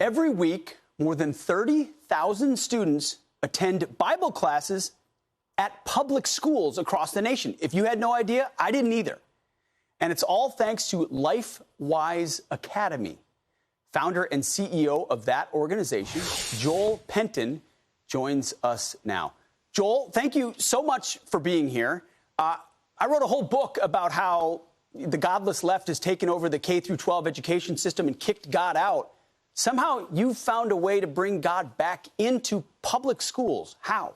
Every week, more than 30,000 students attend Bible classes at public schools across the nation. If you had no idea, I didn't either. And it's all thanks to LifeWise Academy. Founder and CEO of that organization, Joel Penton, joins us now. Joel, thank you so much for being here. I wrote a whole book about how the godless left has taken over the K through 12 education system and kicked God out. Somehow you've found a way to bring God back into public schools. How?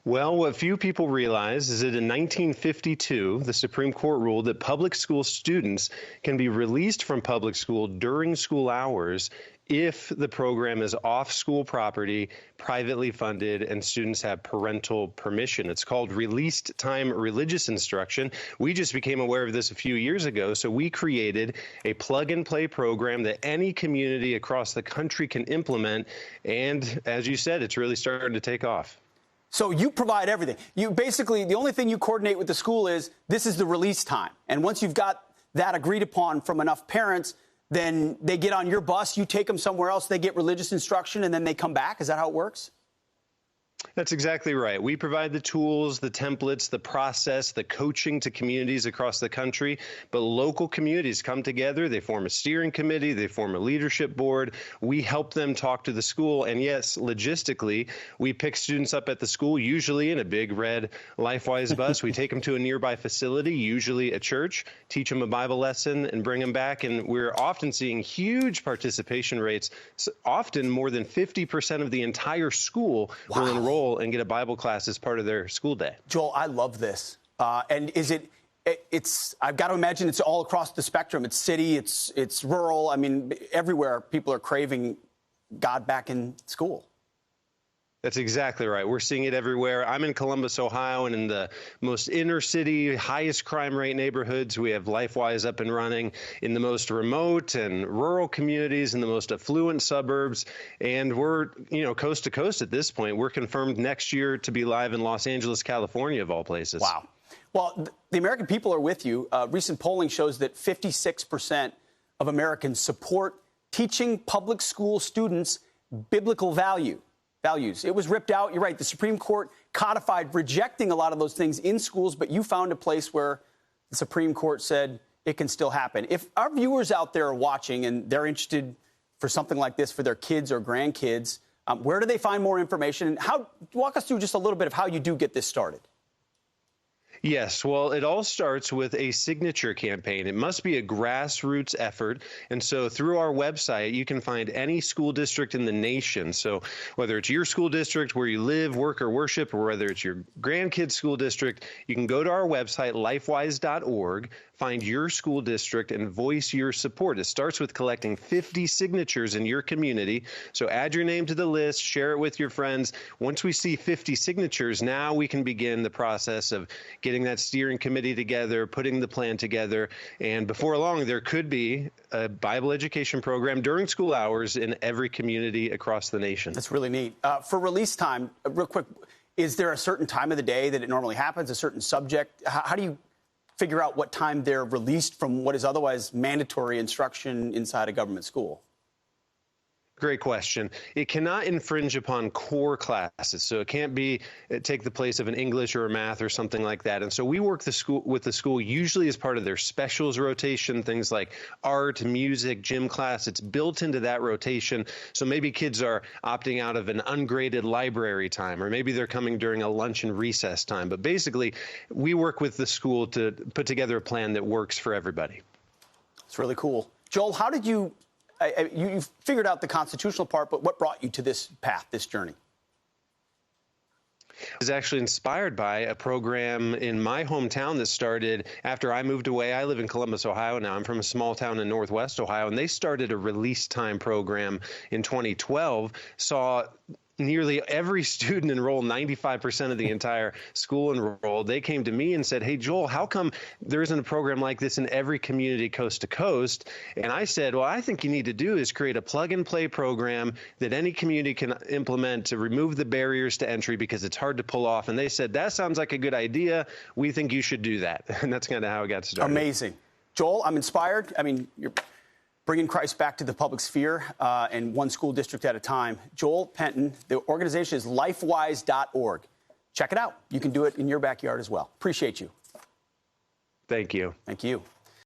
Well, what few people realize is that in 1952, the Supreme Court ruled that public school students can be released from public school during school hours if the program is off school property, privately funded, and students have parental permission. It's called released time religious instruction. We just became aware of this a few years ago, so we created a plug-and-play program that any community across the country can implement, and as you said, it's really starting to take off. So you provide everything. You basically, the only thing you coordinate with the school is this is the release time. And once you've got that agreed upon from enough parents, then they get on your bus, you take them somewhere else, they get religious instruction, and then they come back. Is that how it works? That's exactly right. We provide the tools, the templates, the process, the coaching to communities across the country. But local communities come together. They form a steering committee. They form a leadership board. We help them talk to the school. And yes, logistically, we pick students up at the school, usually in a big red LifeWise bus. We take them to a nearby facility, usually a church, teach them a Bible lesson, and bring them back. And we're often seeing huge participation rates. Often more than 50% of the entire school will enroll and get a Bible class as part of their school day. Joel, I love this. And is it's, I've got to imagine it's all across the spectrum. It's city, it's rural. I mean, everywhere people are craving God back in school. That's exactly right. We're seeing it everywhere. I'm in Columbus, Ohio, and in the most inner city, highest crime rate neighborhoods, we have LifeWise up and running. In the most remote and rural communities, in the most affluent suburbs, and we're, coast to coast at this point. We're confirmed next year to be live in Los Angeles, California, of all places. Wow. Well, the American people are with you. Recent polling shows that 56% of Americans support teaching public school students biblical values. It was ripped out. You're right. The Supreme Court codified rejecting a lot of those things in schools, but you found a place where the Supreme Court said it can still happen. If our viewers out there are watching and they're interested for something like this for their kids or grandkids, where do they find more information? And walk us through just a little bit of how you do get this started. Yes, well, it all starts with a signature campaign. It must be a grassroots effort. And so through our website, you can find any school district in the nation. So whether it's your school district where you live, work, or worship, or whether it's your grandkids' school district, you can go to our website, lifewise.org, find your school district, and voice your support. It starts with collecting 50 signatures in your community. So add your name to the list, share it with your friends. Once we see 50 signatures, now we can begin the process of getting that steering committee together, putting the plan together. And before long, there could be a Bible education program during school hours in every community across the nation. That's really neat. For release time, real quick, is there a certain time of the day that it normally happens, a certain subject? How do you figure out what time they're released from what is otherwise mandatory instruction inside a government school? Great question. It cannot infringe upon core classes, so it can't take the place of an English or a math or something like that. And so we work with the school usually as part of their specials rotation, things like art, music, gym class. It's built into that rotation. So maybe kids are opting out of an ungraded library time, or maybe they're coming during a lunch and recess time. But basically, we work with the school to put together a plan that works for everybody. It's really cool. Joel, how did you figured out the constitutional part, but what brought you to this path, this journey? I was actually inspired by a program in my hometown that started after I moved away. I live in Columbus, Ohio now. I'm from a small town in Northwest Ohio, and they started a release time program in 2012, saw nearly every student enrolled, 95% of the entire school enrolled. They came to me and said, hey, Joel, how come there isn't a program like this in every community coast to coast? And I said, well, I think you need to do is create a plug-and-play program that any community can implement to remove the barriers to entry because it's hard to pull off. And they said, that sounds like a good idea. We think you should do that. And that's kind of how it got started. Amazing. Joel, I'm inspired. I mean, you're bringing Christ back to the public sphere and one school district at a time. Joel Penton, the organization is LifeWise.org. Check it out. You can do it in your backyard as well. Appreciate you. Thank you. Thank you.